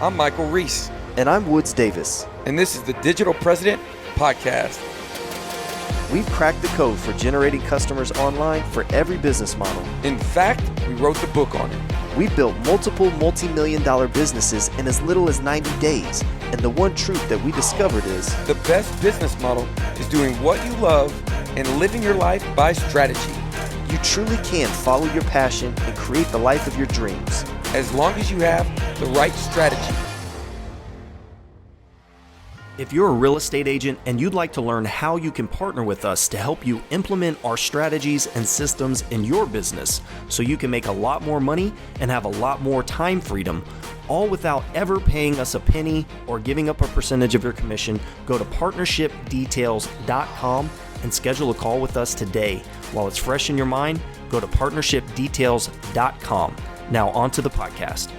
I'm Michael Reese. And I'm Woods Davis. And this is the Digital President Podcast. We've cracked the code for generating customers online for every business model. In fact, we wrote the book on it. We built multiple multi-million-dollar businesses in as little as 90 days. And the one truth that we discovered is the best business model is doing what you love and living your life by strategy. You truly can follow your passion and create the life of your dreams, as long as you have the right strategy. If you're a real estate agent and you'd like to learn how you can partner with us to help you implement our strategies and systems in your business so you can make a lot more money and have a lot more time freedom, all without ever paying us a penny or giving up a percentage of your commission, go to partnershipdetails.com and schedule a call with us today. While it's fresh in your mind, go to partnershipdetails.com. Now on to the podcast.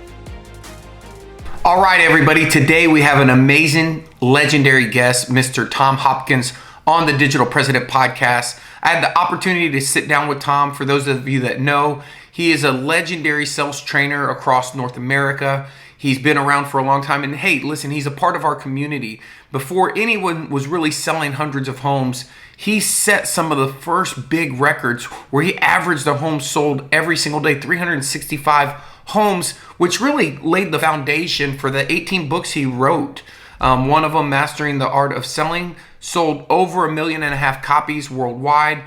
All right, everybody. Today we have an amazing, legendary guest, Mr. Tom Hopkins, on the Digital President Podcast. I had the opportunity to sit down with Tom. For those of you that know, he is a legendary sales trainer across North America. He's been around for a long time. And hey, listen, he's a part of our community. Before anyone was really selling hundreds of homes, he set some of the first big records where he averaged a home sold every single day, 365 homes, which really laid the foundation for the 18 books he wrote. One of them, Mastering the Art of Selling, sold over 1.5 million copies worldwide.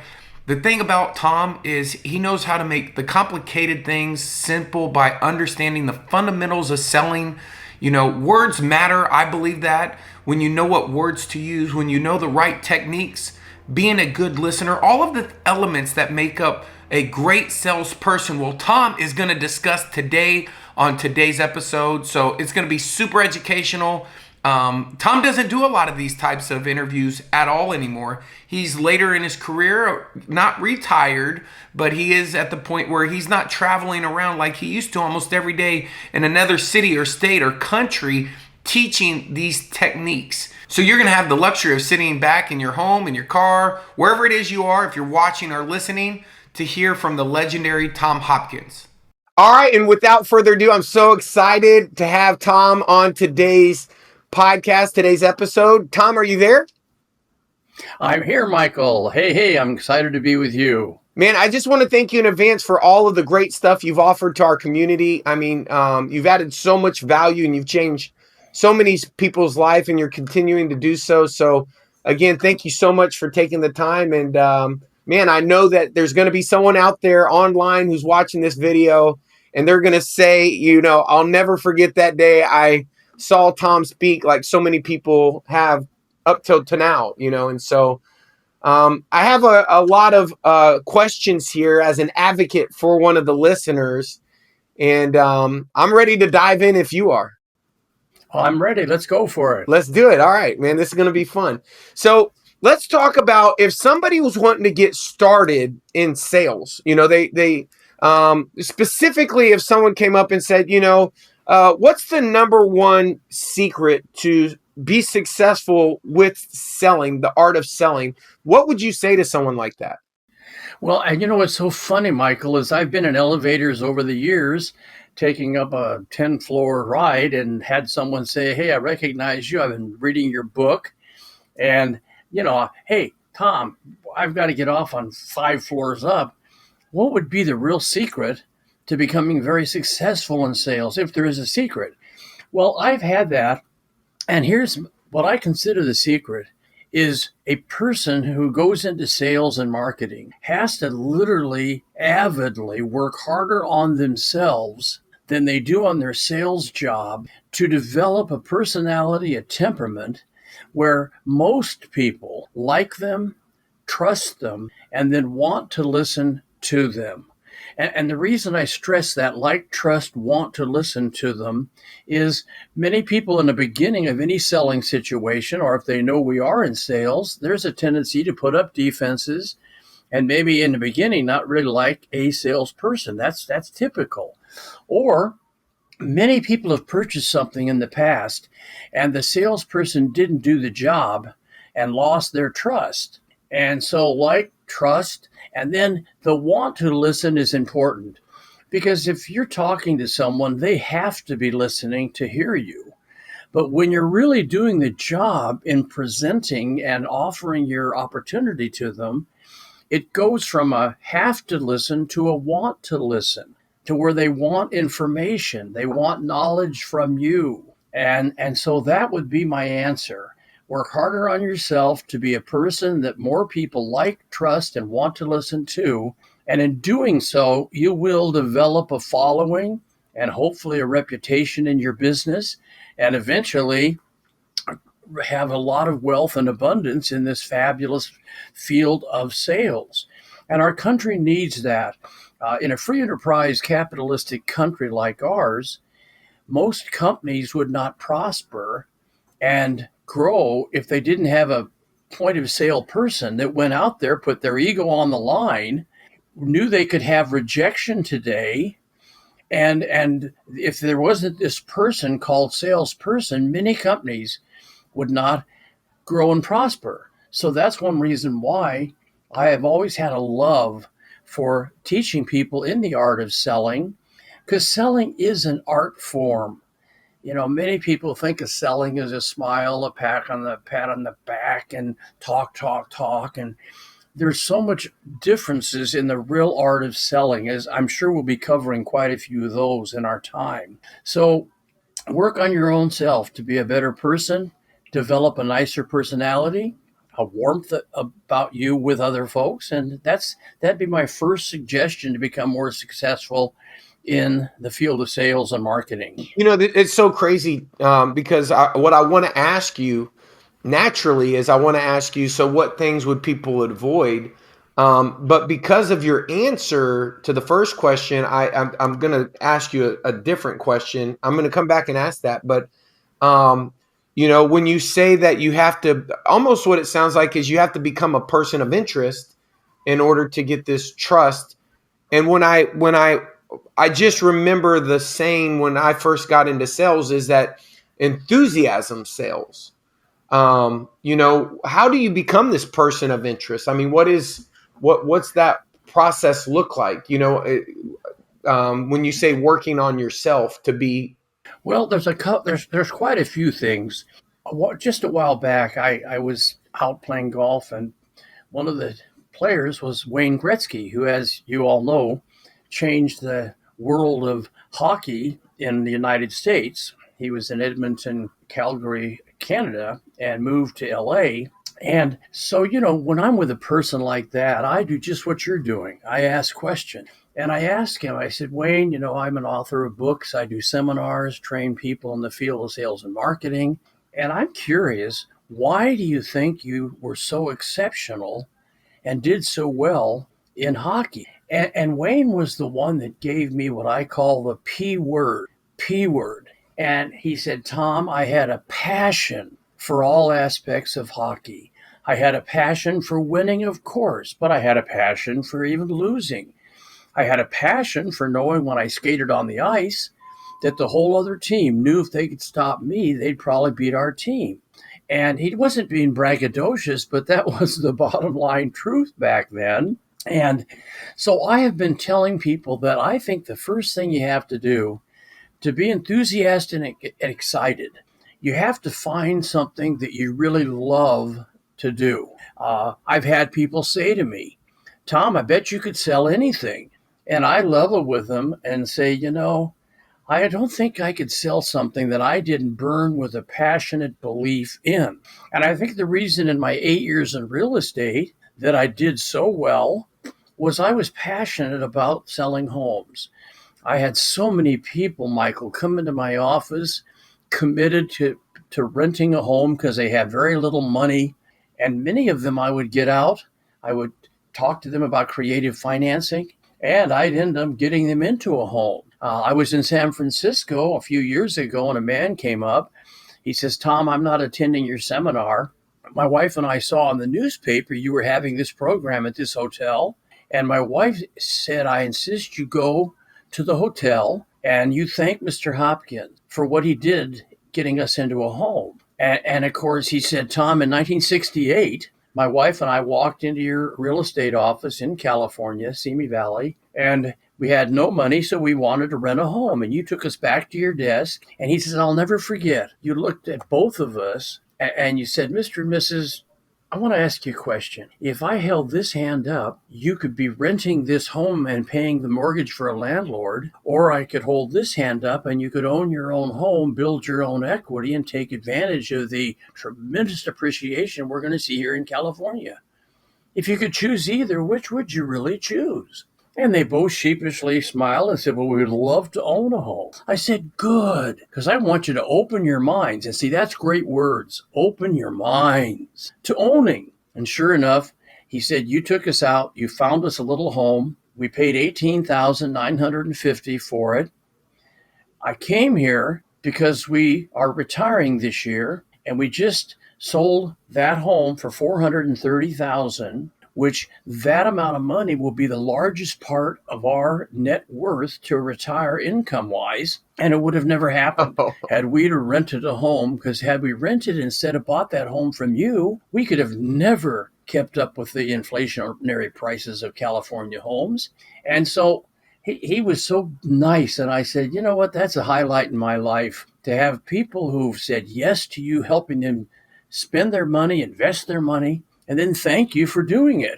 The thing about Tom is he knows how to make the complicated things simple by understanding the fundamentals of selling. You know, words matter. I believe that. When you know what words to use, when you know the right techniques, being a good listener, all of the elements that make up a great salesperson. Well, Tom is going to discuss today on today's episode. So it's going to be super educational. Tom doesn't do a lot of these types of interviews at all anymore. He's later in his career, not retired, but he is at the point where he's not traveling around like he used to almost every day in another city or state or country teaching these techniques. So you're going to have the luxury of sitting back in your home, in your car, wherever it is you are, if you're watching or listening, to hear from the legendary Tom Hopkins. All right, and without further ado, I'm so excited to have Tom on today's podcast, today's episode. Tom, are you there? I'm here, Michael. Hey, I'm excited to be with you. Man, I just want to thank you in advance for all of the great stuff you've offered to our community. I mean, you've added so much value and you've changed so many people's life, and you're continuing to do so. So again, thank you so much for taking the time. And man, I know that there's going to be someone out there online who's watching this video and they're going to say, you know, I'll never forget that day I saw Tom speak, like so many people have up till to now, you know. And so I have a lot of questions here as an advocate for one of the listeners. And I'm ready to dive in if you are. I'm ready. Let's go for it. Let's do it. All right, man. This is going to be fun. So let's talk about if somebody was wanting to get started in sales, you know, they specifically if someone came up and said, you know, what's the number one secret to be successful with selling, the art of selling? What would you say to someone like that? Well, and you know what's so funny, Michael, is I've been in elevators over the years, taking up a 10-floor ride and had someone say, hey, I recognize you. I've been reading your book. And, you know, hey, Tom, I've got to get off on 5 floors up. What would be the real secret to becoming very successful in sales, if there is a secret? Well, I've had that. And here's what I consider the secret is a person who goes into sales and marketing has to literally avidly work harder on themselves than they do on their sales job to develop a personality, a temperament where most people like them, trust them, and then want to listen to them. And the reason I stress that like, trust, want to listen to them is many people in the beginning of any selling situation, or if they know we are in sales, there's a tendency to put up defenses and maybe in the beginning not really like a salesperson. That's typical. Or many people have purchased something in the past and the salesperson didn't do the job and lost their trust. And so like, trust, and then the want to listen is important, because if you're talking to someone, they have to be listening to hear you. But when you're really doing the job in presenting and offering your opportunity to them, it goes from a have to listen to a want to listen, to where they want information, they want knowledge from you. And so that would be my answer. Work harder on yourself to be a person that more people like, trust, and want to listen to. And in doing so, you will develop a following and hopefully a reputation in your business, and eventually have a lot of wealth and abundance in this fabulous field of sales. And our country needs that. In a free enterprise capitalistic country like ours, most companies would not prosper and grow if they didn't have a point of sale person that went out there, put their ego on the line, knew they could have rejection today. And if there wasn't this person called salesperson, many companies would not grow and prosper. So that's one reason why I have always had a love for teaching people in the art of selling, because selling is an art form. You know, many people think of selling as a smile, a pat on the back, and talk. And there's so much differences in the real art of selling, as I'm sure we'll be covering quite a few of those in our time. So work on your own self to be a better person, develop a nicer personality, a warmth about you with other folks. And that'd be my first suggestion to become more successful in the field of sales and marketing. You know, it's so crazy because what I want to ask you naturally is I want to ask you, so what things would people avoid? But because of your answer to the first question, I'm going to ask you a different question. I'm going to come back and ask that. But, you know, when you say that you have to, almost what it sounds like is you have to become a person of interest in order to get this trust. And when I just remember the saying when I first got into sales is that enthusiasm sells. You know, how do you become this person of interest? I mean, what's that process look like? You know, when you say working on yourself to be. Well, there's quite a few things. Just a while back, I was out playing golf, and one of the players was Wayne Gretzky, who, as you all know, changed the world of hockey in the United States. He was in Edmonton, Calgary, Canada, and moved to LA. And so, you know, when I'm with a person like that, I do just what you're doing. I ask questions. And I asked him, I said, Wayne, you know, I'm an author of books. I do seminars, train people in the field of sales and marketing. And I'm curious, why do you think you were so exceptional and did so well in hockey? And Wayne was the one that gave me what I call the P word. And he said, Tom, I had a passion for all aspects of hockey. I had a passion for winning, of course, but I had a passion for even losing. I had a passion for knowing when I skated on the ice that the whole other team knew if they could stop me, they'd probably beat our team. And he wasn't being braggadocious, but that was the bottom line truth back then. And so I have been telling people that I think the first thing you have to do to be enthusiastic and excited, you have to find something that you really love to do. I've had people say to me, Tom, I bet you could sell anything. And I level with them and say, you know, I don't think I could sell something that I didn't burn with a passionate belief in. And I think the reason in my 8 years in real estate that I did so well was I was passionate about selling homes. I had so many people, Michael, come into my office committed to renting a home because they had very little money. And many of them I would get out. I would talk to them about creative financing, and I'd end up getting them into a home. I was in San Francisco a few years ago, and a man came up. He says, Tom, I'm not attending your seminar. My wife and I saw in the newspaper you were having this program at this hotel. And my wife said, I insist you go to the hotel and you thank Mr. Hopkins for what he did getting us into a home. And of course, he said, Tom, in 1968, my wife and I walked into your real estate office in California, Simi Valley, and We had no money, so we wanted to rent a home. And you took us back to your desk. And he says, I'll never forget. You looked at both of us and you said, Mr. and Mrs., I want to ask you a question. If I held this hand up, you could be renting this home and paying the mortgage for a landlord, or I could hold this hand up and you could own your own home, build your own equity, and take advantage of the tremendous appreciation we're going to see here in California. If you could choose either, which would you really choose? And they both sheepishly smiled and said, well, we would love to own a home. I said, good, because I want you to open your minds. And see, that's great words. Open your minds to owning. And sure enough, he said, you took us out. You found us a little home. We paid $18,950 for it. I came here because we are retiring this year, and we just sold that home for $430,000. Which that amount of money will be the largest part of our net worth to retire income-wise, and it would have never happened had we rented a home, because had we rented instead of bought that home from you, we could have never kept up with the inflationary prices of California homes. And so he was so nice, and I said, you know what, that's a highlight in my life, to have people who've said yes to you, helping them spend their money, invest their money, and then thank you for doing it.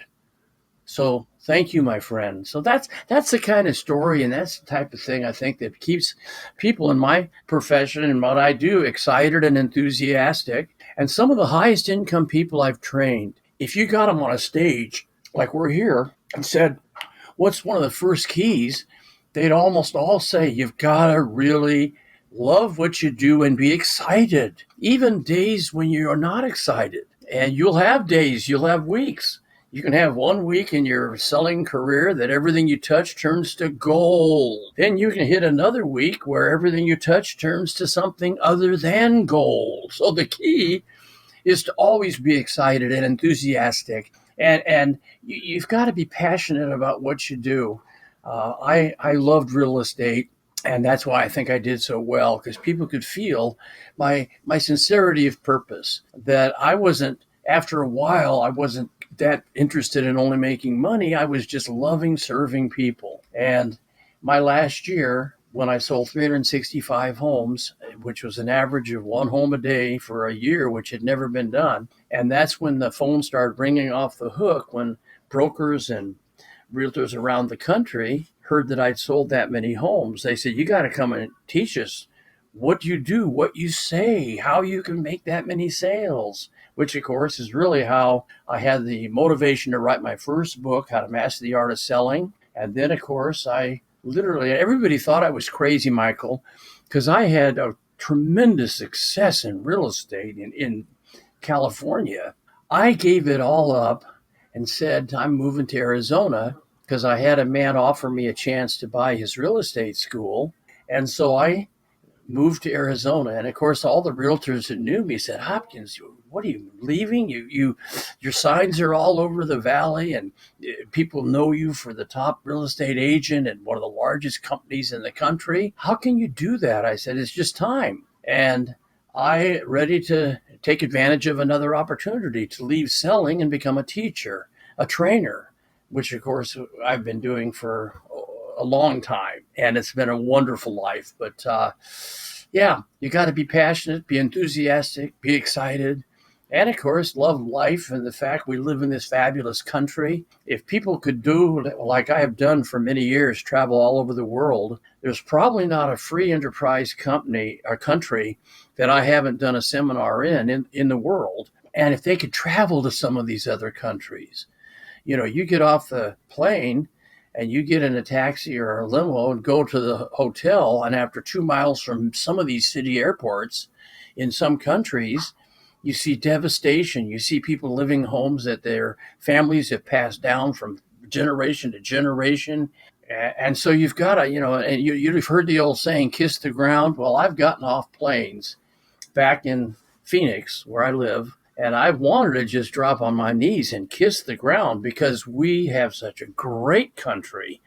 So thank you, my friend. So that's the kind of story, and that's the type of thing I think that keeps people in my profession and what I do excited and enthusiastic. And some of the highest income people I've trained, if you got them on a stage like we're here and said, what's one of the first keys? They'd almost all say, you've got to really love what you do and be excited, even days when you're not excited. And you'll have days, you'll have weeks. You can have 1 week in your selling career that everything you touch turns to gold. Then you can hit another week where everything you touch turns to something other than gold. So the key is to always be excited and enthusiastic. And you've got to be passionate about what you do. I loved real estate. And that's why I think I did so well, because people could feel my sincerity of purpose, that I wasn't, after a while, I wasn't that interested in only making money. I was just loving serving people. And my last year, when I sold 365 homes, which was an average of one home a day for a year, which had never been done. And that's when the phone started ringing off the hook, when brokers and realtors around the country heard that I'd sold that many homes. They said, you got to come and teach us what you do, what you say, how you can make that many sales, which of course is really how I had the motivation to write my first book, How to Master the Art of Selling. And then of course, everybody thought I was crazy, Michael, because I had a tremendous success in real estate in California. I gave it all up and said, I'm moving to Arizona, because I had a man offer me a chance to buy his real estate school. And so I moved to Arizona. And of course, all the realtors that knew me said, Hopkins, what are you leaving? Your signs are all over the valley, and people know you for the top real estate agent and one of the largest companies in the country. How can you do that? I said, it's just time. And I ready to take advantage of another opportunity to leave selling and become a teacher, a trainer, which of course I've been doing for a long time, and it's been a wonderful life. But yeah, you got to be passionate, be enthusiastic, be excited, and of course love life and the fact we live in this fabulous country. If people could do like I have done for many years, travel all over the world, there's probably not a free enterprise company or country that I haven't done a seminar in the world. And if they could travel to some of these other countries, you get off the plane and you get in a taxi or a limo and go to the hotel, and after 2 miles from some of these city airports in some countries, you see devastation. You see people living in homes that their families have passed down from generation to generation. And so you've got to, and you've heard the old saying, kiss the ground. Well, I've gotten off planes back in Phoenix, where I live, and I wanted to just drop on my knees and kiss the ground, because we have such a great country.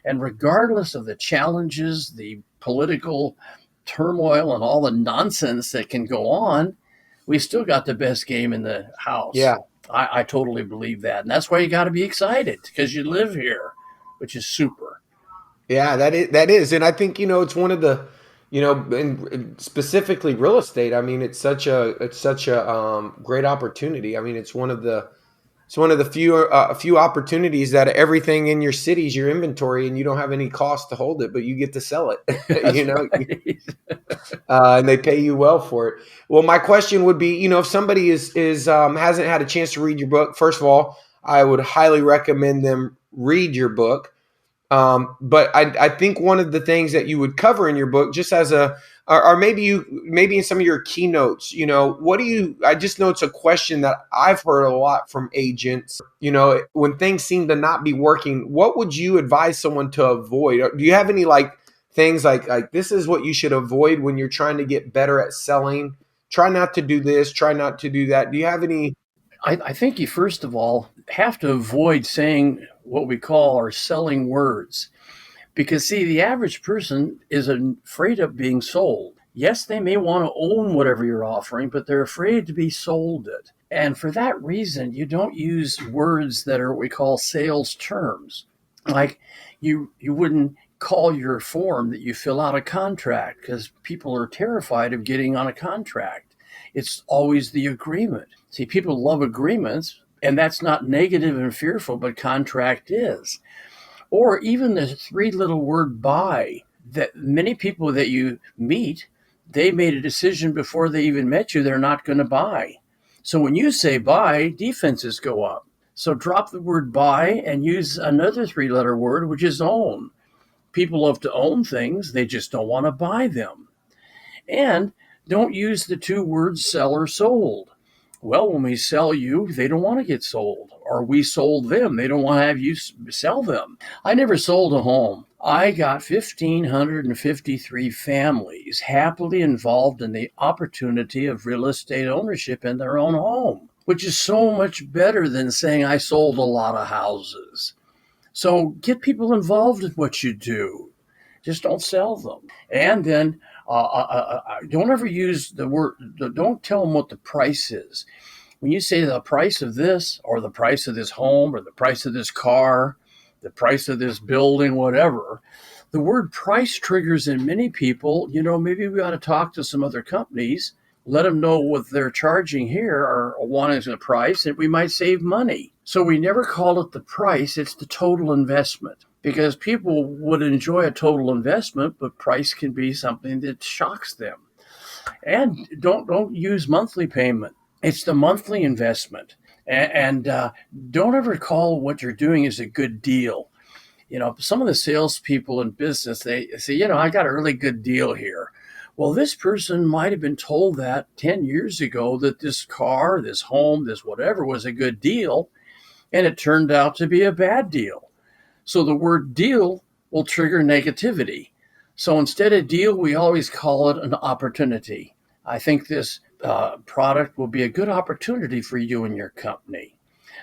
And regardless of the challenges, the political turmoil, and all the nonsense that can go on, we still got the best game in the house. Yeah. I totally believe that. And that's why you got to be excited, because you live here, which is super. Yeah, that is, and I think it's one of the, and specifically real estate. I mean, it's such a great opportunity. I mean, it's one of the few opportunities that everything in your city is your inventory, and you don't have any cost to hold it, but you get to sell it. That's right. And they pay you well for it. Well, my question would be, if somebody is hasn't had a chance to read your book, first of all, I would highly recommend them read your book. But I think one of the things that you would cover in your book, just as or maybe in some of your keynotes, what do you? I just know it's a question that I've heard a lot from agents. When things seem to not be working, what would you advise someone to avoid? Do you have any things like this is what you should avoid when you're trying to get better at selling? Try not to do this. Try not to do that. Do you have any? I think you first of all have to avoid saying what we call our selling words. Because, see, the average person is afraid of being sold. Yes, they may want to own whatever you're offering, but they're afraid to be sold it. And for that reason, you don't use words that are what we call sales terms. Like you wouldn't call your form that you fill out a contract because people are terrified of getting on a contract. It's always the agreement. See, people love agreements, and that's not negative and fearful, but contract is. Or even the three little word buy, that many people that you meet, they made a decision before they even met you, they're not going to buy. So when you say buy, defenses go up. So drop the word buy and use another three-letter word, which is own. People love to own things, they just don't want to buy them. And don't use the two words sell or sold. Well, when we sell you, they don't want to get sold. Or we sold them, they don't want to have you sell them. I never sold a home. I got 1,553 families happily involved in the opportunity of real estate ownership in their own home, which is so much better than saying I sold a lot of houses. So get people involved in what you do. Just don't sell them. And then don't ever use the word, don't tell them what the price is. When you say the price of this, or the price of this home, or the price of this car, the price of this building, whatever, the word price triggers in many people, maybe we ought to talk to some other companies, let them know what they're charging here or wanting a price, and we might save money. So we never call it the price, it's the total investment. Because people would enjoy a total investment, but price can be something that shocks them. And don't use monthly payment. It's the monthly investment. And don't ever call what you're doing as a good deal. Some of the salespeople in business, they say, I got a really good deal here. Well, this person might have been told that 10 years ago that this car, this home, this whatever was a good deal, and it turned out to be a bad deal. So the word deal will trigger negativity. So instead of deal, we always call it an opportunity. I think this product will be a good opportunity for you and your company.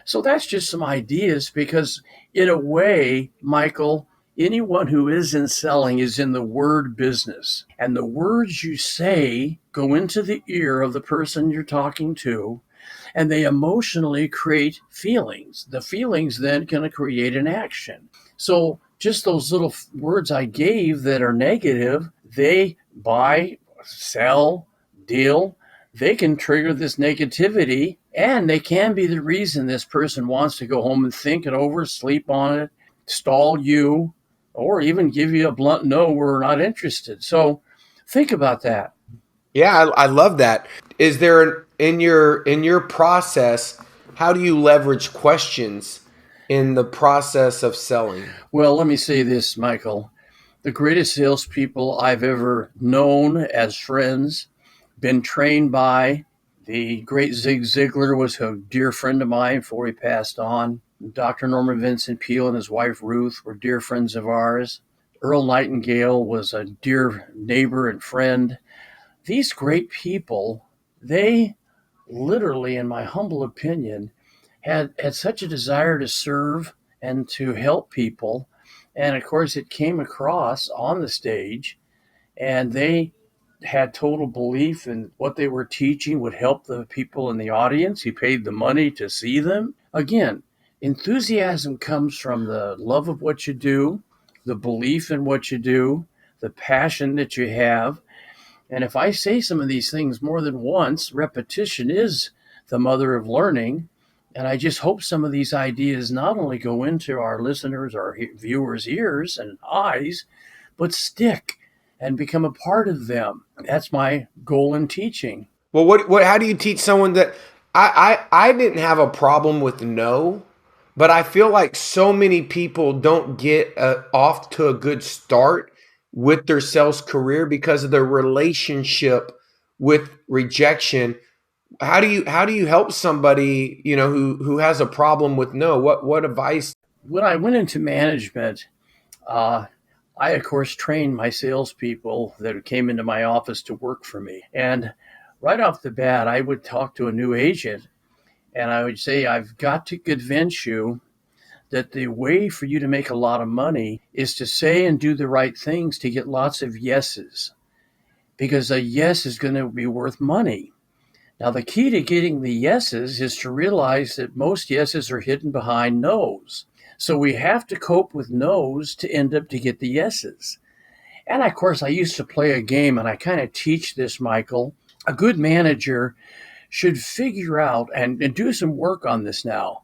So that's just some ideas because in a way, Michael, anyone who is in selling is in the word business. And the words you say go into the ear of the person you're talking to, and they emotionally create feelings. The feelings then can create an action. So just those little words I gave that are negative, they buy, sell, deal, they can trigger this negativity, and they can be the reason this person wants to go home and think it over, sleep on it, stall you, or even give you a blunt no, we're not interested. So think about that. Yeah, I love that. Is there in your process? How do you leverage questions in the process of selling? Well, let me say this, Michael. The greatest salespeople I've ever known as friends, been trained by, the great Zig Ziglar was a dear friend of mine before he passed on. Dr. Norman Vincent Peale and his wife Ruth were dear friends of ours. Earl Nightingale was a dear neighbor and friend. These great people, they literally, in my humble opinion, had such a desire to serve and to help people. And of course, it came across on the stage, and they had total belief in what they were teaching would help the people in the audience. He paid the money to see them. Again, enthusiasm comes from the love of what you do, the belief in what you do, the passion that you have. And if I say some of these things more than once, repetition is the mother of learning. And I just hope some of these ideas not only go into our listeners, our viewers' ears and eyes, but stick and become a part of them. That's my goal in teaching. Well, how do you teach someone that I didn't have a problem with no, but I feel like so many people don't get off to a good start with their sales career because of their relationship with rejection. How do you help somebody, who has a problem with no? What advice? When I went into management, uh, I, of course, trained my salespeople that came into my office to work for me. And right off the bat, I would talk to a new agent and I would say, I've got to convince you that the way for you to make a lot of money is to say and do the right things to get lots of yeses, because a yes is going to be worth money. Now, the key to getting the yeses is to realize that most yeses are hidden behind no's. So we have to cope with no's to end up to get the yeses. And of course, I used to play a game, and I kind of teach this, Michael. A good manager should figure out and do some work on this now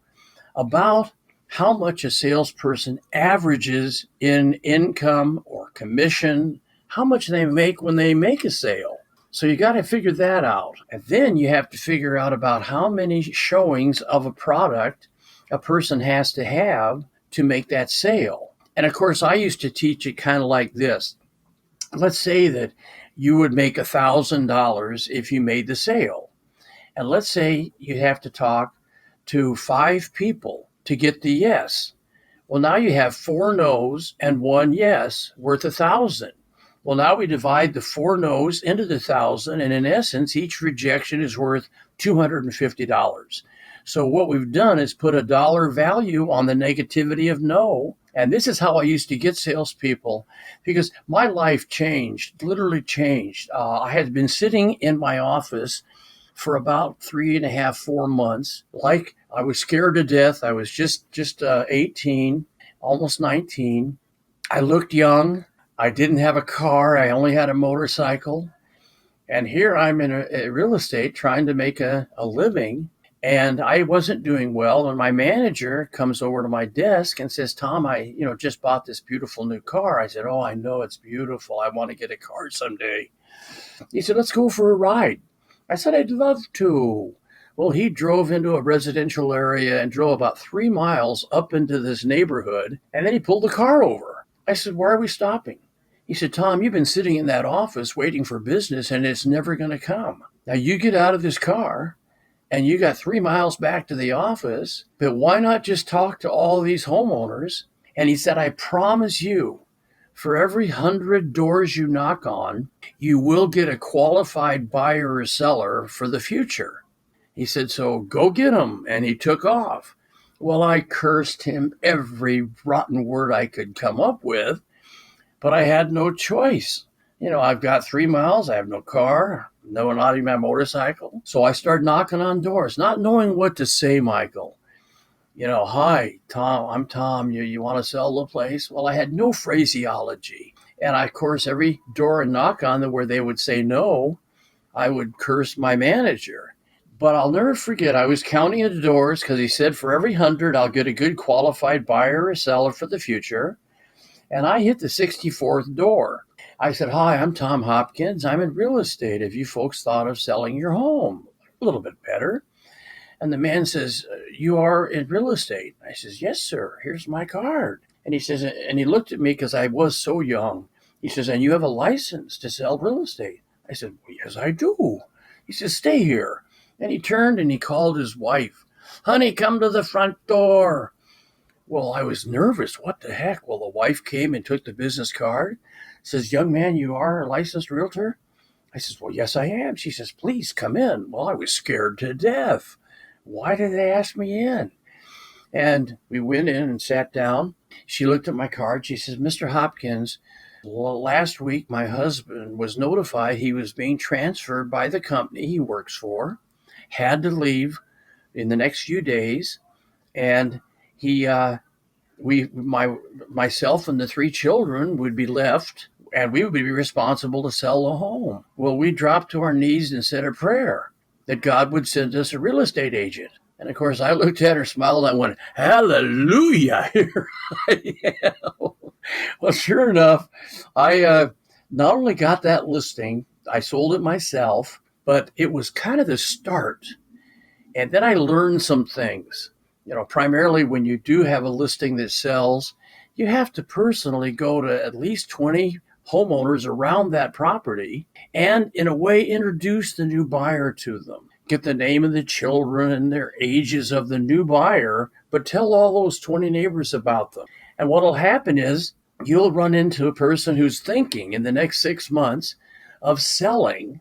about how much a salesperson averages in income or commission, how much they make when they make a sale. So you got to figure that out. And then you have to figure out about how many showings of a product a person has to have to make that sale. And of course, I used to teach it kind of like this. Let's say that you would make $1,000 if you made the sale. And let's say you have to talk to 5 people to get the yes. Well, now you have 4 no's and 1 yes worth 1,000. Well, now we divide the 4 no's into the 1,000, and in essence, each rejection is worth $250. So what we've done is put a dollar value on the negativity of no. And this is how I used to get salespeople, because my life changed, literally changed. I had been sitting in my office for about 3.5, 4 months. Like I was scared to death. I was just 18, almost 19. I looked young. I didn't have a car. I only had a motorcycle. And here I'm in a real estate trying to make a living. And I wasn't doing well. And my manager comes over to my desk and says, Tom, I just bought this beautiful new car. I said, oh, I know it's beautiful. I want to get a car someday. He said, let's go for a ride. I said, I'd love to. Well, he drove into a residential area and drove about 3 miles up into this neighborhood. And then he pulled the car over. I said, why are we stopping? He said, Tom, you've been sitting in that office waiting for business and it's never going to come. Now you get out of this car and you got 3 miles back to the office, but why not just talk to all these homeowners? And he said, I promise you, for every 100 doors you knock on, you will get a qualified buyer or seller for the future. He said, so go get them. And he took off. Well, I cursed him every rotten word I could come up with, but I had no choice. I've got 3 miles. I have no car, not even my motorcycle. So I started knocking on doors, not knowing what to say, Michael. Hi, Tom, I'm Tom. You want to sell the place? Well, I had no phraseology. And of course, every door I knock on where they would say no, I would curse my manager. But I'll never forget, I was counting the doors because he said for every 100, I'll get a good qualified buyer or seller for the future. And I hit the 64th door. I said, hi, I'm Tom Hopkins. I'm in real estate. Have you folks thought of selling your home? A little bit better. And the man says, you are in real estate? I says, yes, sir. Here's my card. And he says, and he looked at me because I was so young. He says, and you have a license to sell real estate? I said, well, yes, I do. He says, stay here. And he turned and he called his wife. Honey, come to the front door. Well, I was nervous. What the heck? Well, the wife came and took the business card. Says, young man, you are a licensed realtor? I says, well, yes, I am. She says, please come in. Well, I was scared to death. Why did they ask me in? And we went in and sat down. She looked at my card. She says, Mr. Hopkins, last week my husband was notified he was being transferred by the company he works for, had to leave in the next few days, and he myself and the three children would be left, and we would be responsible to sell the home. Well, we dropped to our knees and said a prayer that God would send us a real estate agent. And of course, I looked at her, smiled, and I went, "Hallelujah!" Here I am. Well, sure enough, I not only got that listing, I sold it myself, but it was kind of the start. And then I learned some things. Primarily when you do have a listing that sells, you have to personally go to at least 20 homeowners around that property and, in a way, introduce the new buyer to them. Get the name of the children and their ages of the new buyer, but tell all those 20 neighbors about them. And what will happen is you'll run into a person who's thinking in the next 6 months of selling.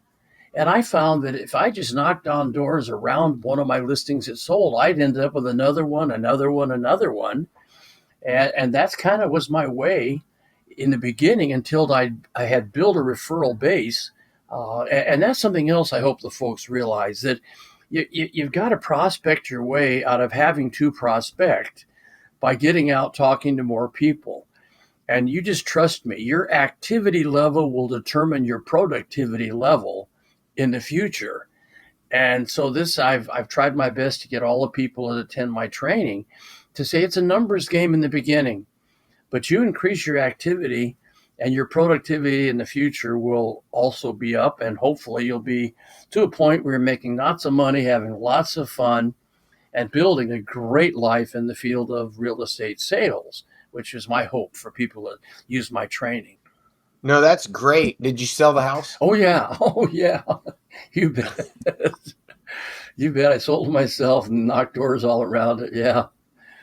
And I found that if I just knocked on doors around one of my listings that sold, I'd end up with another one, another one, another one. And that's kind of was my way in the beginning until I had built a referral base. And that's something else I hope the folks realize, that you've got to prospect your way out of having to prospect by getting out talking to more people. And you just trust me, your activity level will determine your productivity level in the future. And so I've tried my best to get all the people that attend my training to say it's a numbers game in the beginning, but you increase your activity and your productivity in the future will also be up. And hopefully you'll be to a point where you're making lots of money, having lots of fun, and building a great life in the field of real estate sales, which is my hope for people that use my training. No, that's great. Did you sell the house? Oh yeah. Oh yeah. You bet. You bet. I sold it myself and knocked doors all around it. Yeah.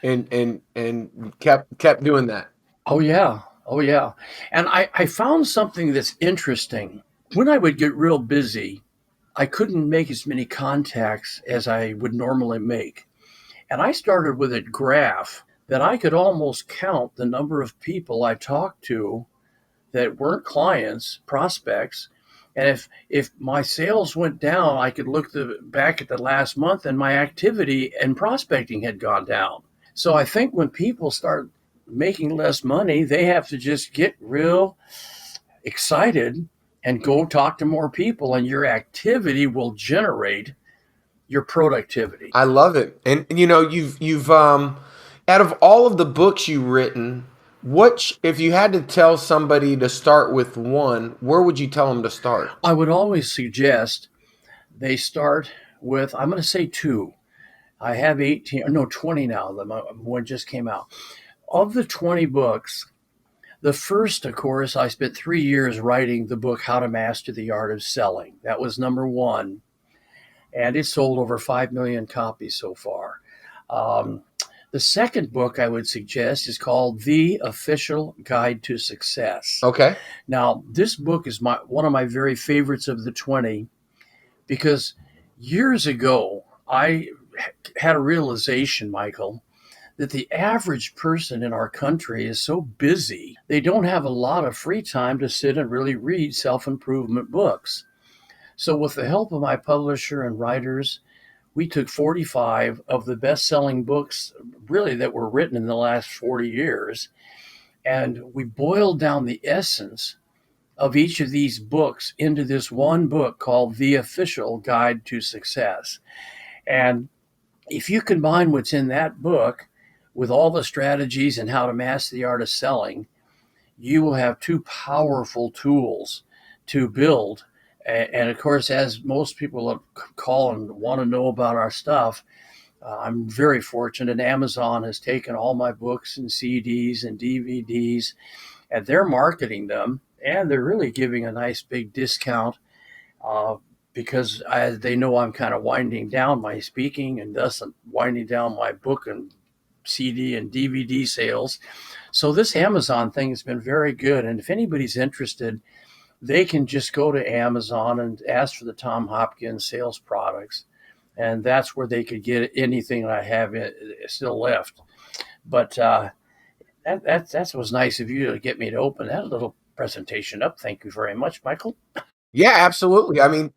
And kept doing that. Oh yeah. Oh yeah. And I found something that's interesting. When I would get real busy, I couldn't make as many contacts as I would normally make. And I started with a graph that I could almost count the number of people I talked to that weren't clients, prospects. And if my sales went down, I could look back at the last month and my activity and prospecting had gone down. So I think when people start making less money, they have to just get real excited and go talk to more people, and your activity will generate your productivity. I love it. And you've out of all of the books you've written, if you had to tell somebody to start with one, where would you tell them to start? I would always suggest they start with, I'm going to say 2. I have 20 now. One just came out. Of the 20 books, the first, of course, I spent 3 years writing the book, How to Master the Art of Selling. That was number 1. And it sold over 5 million copies so far. The second book I would suggest is called The Official Guide to Success. Okay. Now, this book is one of my very favorites of the 20 because years ago, I had a realization, Michael, that the average person in our country is so busy, they don't have a lot of free time to sit and really read self-improvement books. So with the help of my publisher and writers, we took 45 of the best-selling books really that were written in the last 40 years, and we boiled down the essence of each of these books into this one book called The Official Guide to Success. And if you combine what's in that book with all the strategies and how to master the art of selling, you will have 2 powerful tools to build. And of course, as most people call and want to know about our stuff, I'm very fortunate. Amazon has taken all my books and CDs and DVDs, and they're marketing them, and they're really giving a nice big discount because they know I'm kind of winding down my speaking and thus winding down my book and CD and DVD sales. So this Amazon thing has been very good. And if anybody's interested, they can just go to Amazon and ask for the Tom Hopkins sales products. And that's where they could get anything that I have still left. But that was nice of you to get me to open that little presentation up. Thank you very much, Michael. Yeah, absolutely. I mean,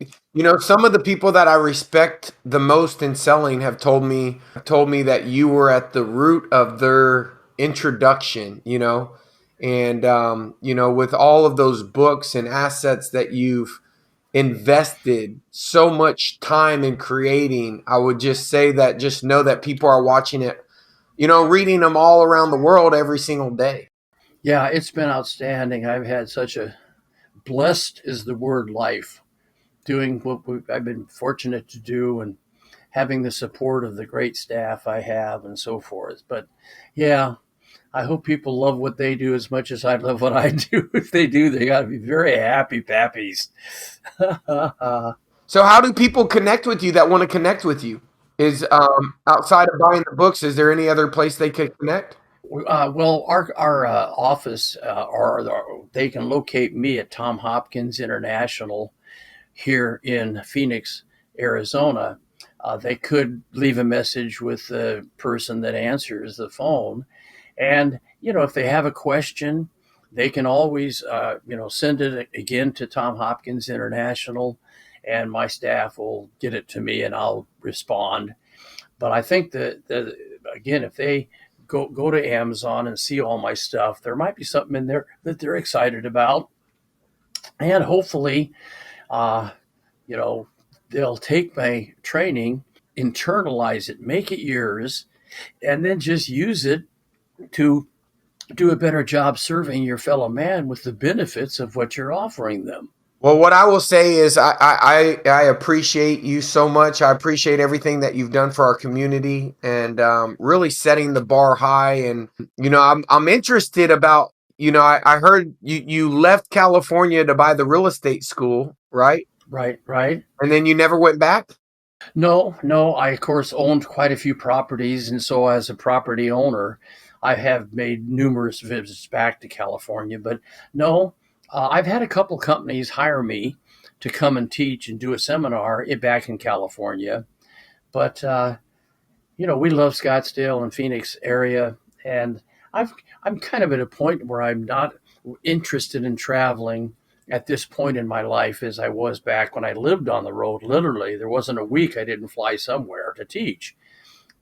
some of the people that I respect the most in selling have told me that you were at the root of their introduction, and with all of those books and assets that you've invested so much time in creating, I would just say that just know that people are watching it, reading them all around the world every single day. Yeah, it's been outstanding. I've had such a blessed is the word life, doing what I've been fortunate to do and having the support of the great staff I have and so forth. But yeah, I hope people love what they do as much as I love what I do. If they do, they got to be very happy pappies. So how do people connect with you that want to connect with you? Is outside of buying the books, is there any other place they could connect? Well, our office, they can locate me at Tom Hopkins International here in Phoenix, Arizona. They could leave a message with the person that answers the phone. And, if they have a question, they can always, send it again to Tom Hopkins International, and my staff will get it to me and I'll respond. But I think that again, if they go to Amazon and see all my stuff, there might be something in there that they're excited about. And hopefully, uh, you know, they'll take my training, internalize it, make it yours, and then just use it to do a better job serving your fellow man with the benefits of what you're offering them. Well, what I will say is I appreciate you so much. I appreciate everything that you've done for our community, and really setting the bar high. And I'm interested about, I heard you left California to buy the real estate school, right? Right. And then you never went back? No. I, of course, owned quite a few properties. And so, as a property owner, I have made numerous visits back to California. But no, I've had a couple companies hire me to come and teach and do a seminar back in California. But, we love Scottsdale and Phoenix area. And I'm kind of at a point where I'm not interested in traveling at this point in my life as I was back when I lived on the road. Literally, there wasn't a week I didn't fly somewhere to teach.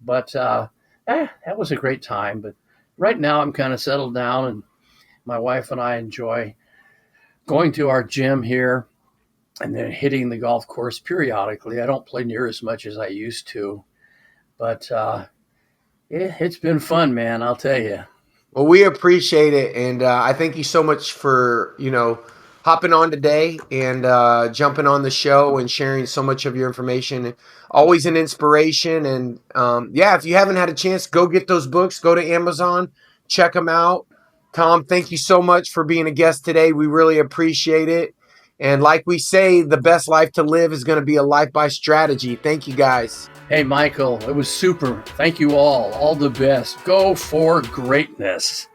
But that was a great time. But right now I'm kind of settled down, and my wife and I enjoy going to our gym here and then hitting the golf course periodically. I don't play near as much as I used to, but it's been fun, man. I'll tell you. Well, we appreciate it, and I thank you so much for hopping on today and jumping on the show and sharing so much of your information. Always an inspiration. And if you haven't had a chance, go get those books. Go to Amazon, check them out. Tom, thank you so much for being a guest today. We really appreciate it. And like we say, the best life to live is going to be a life by strategy. Thank you, guys. Hey, Michael, it was super. Thank you all. All the best. Go for greatness.